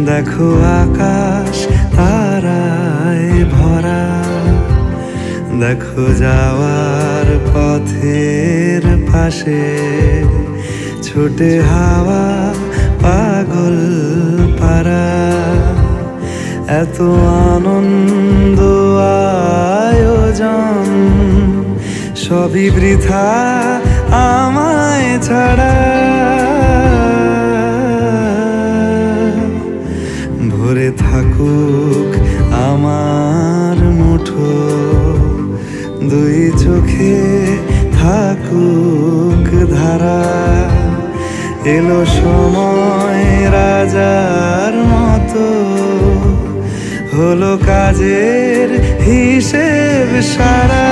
দেখো আকাশ তারায় ভরা, দেখো যাওয়ার পথের পাশে ছোটে হাওয়া পাগল পারা। এত আনন্দ আয়োজন সবই বৃথা আমায় ছাড়া। ভরে থাকুক আমার মুঠো, দুই চোখে থাকুক ধারা। এলো সময় রাজার মতো, হলো কাজের হিসেব সারা।